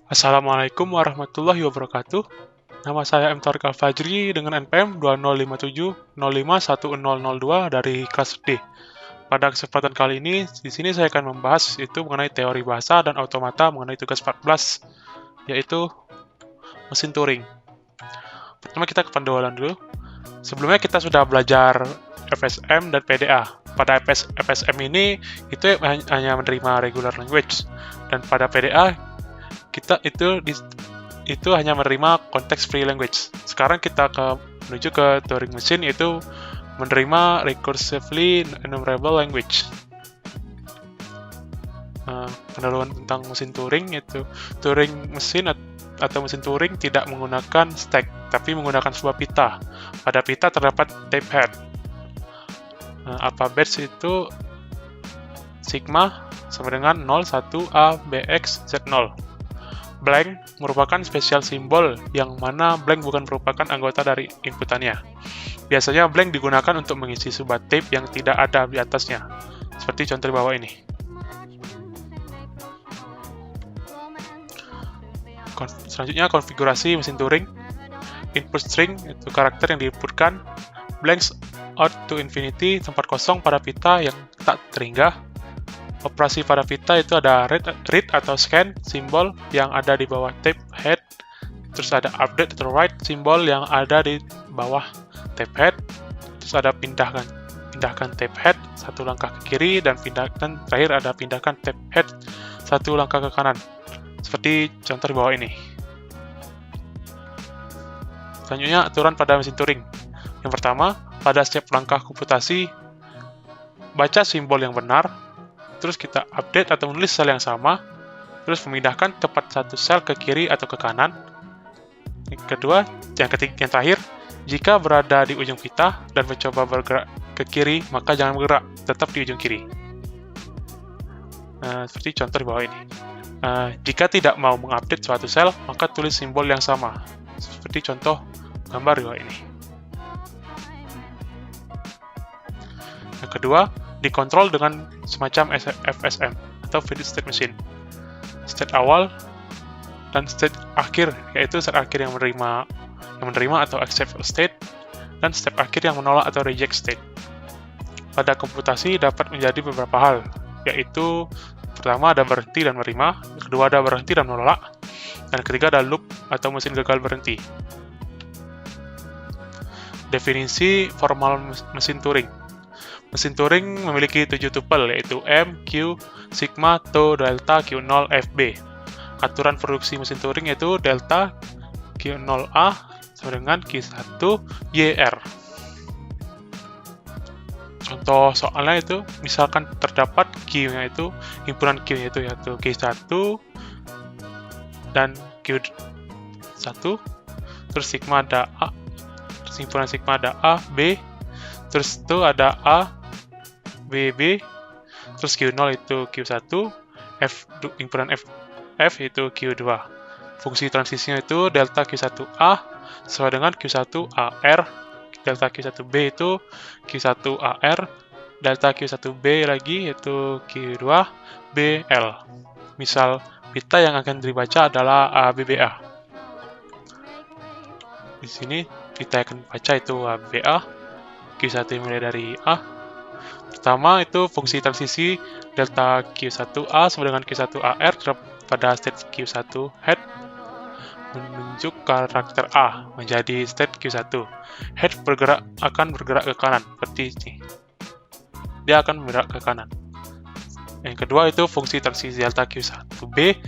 Assalamualaikum warahmatullahi wabarakatuh. Nama saya M. Tariq Al-Fajri dengan NPM 2057051002 dari kelas D. Pada kesempatan kali ini, di sini saya akan membahas itu mengenai teori bahasa dan automata mengenai tugas 14, yaitu mesin Turing. Pertama kita ke pendawalan dulu. Sebelumnya kita sudah belajar FSM dan PDA. Pada FSM ini itu hanya menerima regular language, dan pada PDA kita itu hanya menerima context free language. Sekarang kita menuju ke Turing machine, yaitu menerima recursively enumerable language. Pendahuluan tentang mesin Turing, yaitu Turing mesin atau mesin Turing tidak menggunakan stack, tapi menggunakan sebuah pita. Pada pita terdapat type head. Alphabets itu sigma sama dengan 0, 1, A, BX, Z0. Blank merupakan spesial simbol yang mana blank bukan merupakan anggota dari inputannya. Biasanya blank digunakan untuk mengisi sebuah tape yang tidak ada di atasnya, seperti contoh di bawah ini. Selanjutnya konfigurasi mesin Turing. Input string itu karakter yang diinputkan. Blanks out to infinity, tempat kosong pada pita yang tak terhingga. Operasi pada pita itu ada read atau scan simbol yang ada di bawah tape head, terus ada update atau write simbol yang ada di bawah tape head, terus ada pindahkan tape head satu langkah ke kiri, dan terakhir ada pindahkan tape head satu langkah ke kanan, seperti contoh di bawah ini. Selanjutnya aturan pada mesin Turing. Yang pertama, pada setiap langkah komputasi baca simbol yang benar, terus kita update atau menulis sel yang sama, terus memindahkan tepat satu sel ke kiri atau ke kanan. Yang terakhir, jika berada di ujung pita dan mencoba bergerak ke kiri, maka jangan bergerak, tetap di ujung kiri. Seperti contoh di bawah ini. Jika tidak mau mengupdate suatu sel, maka tulis simbol yang sama, seperti contoh gambar di bawah ini. Yang kedua, dikontrol dengan semacam FSM atau Finite State Machine. State awal dan state akhir, yaitu state akhir yang menerima atau accept state, dan step akhir yang menolak atau reject state. Pada komputasi dapat menjadi beberapa hal, yaitu pertama ada berhenti dan menerima, kedua ada berhenti dan menolak, dan ketiga ada loop atau mesin gagal berhenti. Definisi formal mesin Turing. Mesin Turing memiliki 7 tupel, yaitu M, Q, sigma, tau, delta, Q0, FB. Aturan produksi mesin Turing yaitu delta Q0A sama dengan Q1 YR. Contoh soalnya itu, misalkan terdapat Q-nya itu, himpunan Q yaitu Q1 dan Q1, terus sigma ada A, himpunan sigma ada A, B, terus itu ada A, BB, terus Q0 itu Q1, himpunan F itu Q2. Fungsi transisinya itu delta Q1A sama dengan Q1AR, delta Q1B itu Q1AR, delta Q1B lagi itu Q2BL. Misal pita yang akan dibaca adalah ABBA. Di sini pita yang akan dibaca itu ABBA, Q1 mulai dari A. Pertama itu fungsi transisi delta Q1A sama dengan Q1AR pada state Q1 head menunjuk karakter A menjadi state Q1. Head akan bergerak ke kanan seperti ini. Dia akan bergerak ke kanan. Yang kedua itu fungsi transisi delta Q1B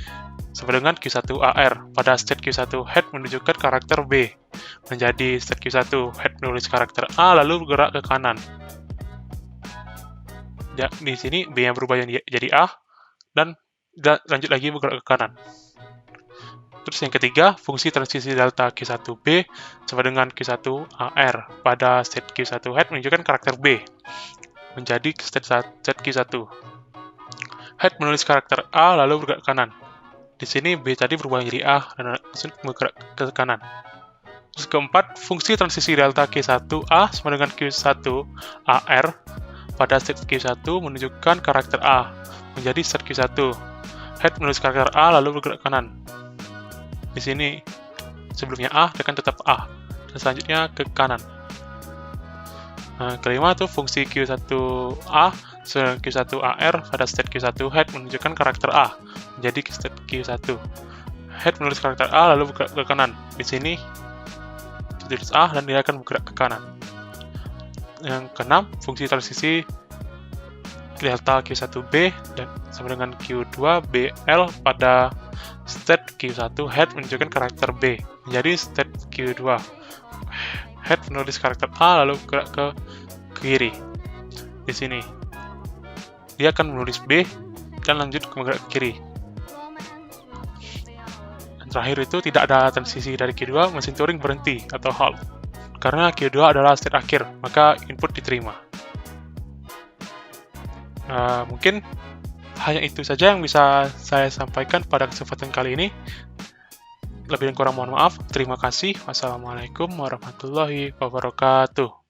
sama dengan Q1AR pada state Q1 head menunjukkan karakter B menjadi state Q1 head menulis karakter A lalu bergerak ke kanan. Ya, di sini B-nya berubah jadi A dan lanjut lagi bergerak ke kanan. Terus yang ketiga, fungsi transisi delta Q1B sama dengan Q1AR pada state Q1 head menunjukkan karakter B menjadi state Q1. Head menulis karakter A lalu bergerak ke kanan. Di sini B tadi berubah menjadi A dan langsung bergerak ke kanan. Terus keempat, fungsi transisi delta Q1A sama dengan Q1AR pada state Q1 menunjukkan karakter A menjadi state Q1. Head menulis karakter A lalu bergerak ke kanan. Di sini sebelumnya A, dia akan tetap A. Dan selanjutnya ke kanan. Nah, kelima tuh fungsi Q1A Q1AR pada state Q1 head menunjukkan karakter A menjadi state Q1. Head menulis karakter A lalu bergerak ke kanan. Di sini tulis A dan dia akan bergerak ke kanan. Yang keenam, fungsi transisi delta Q1B dan sama dengan Q2BL pada state Q1 head menunjukkan karakter B menjadi state Q2. Head menulis karakter A lalu bergerak ke kiri. Di sini dia akan menulis B dan lanjut ke bergerak ke kiri. Dan terakhir itu tidak ada transisi dari Q2, mesin Turing berhenti atau halt. Karena Q2 adalah state akhir, maka input diterima. Mungkin hanya itu saja yang bisa saya sampaikan pada kesempatan kali ini. Lebih dan kurang mohon maaf. Terima kasih. Wassalamualaikum warahmatullahi wabarakatuh.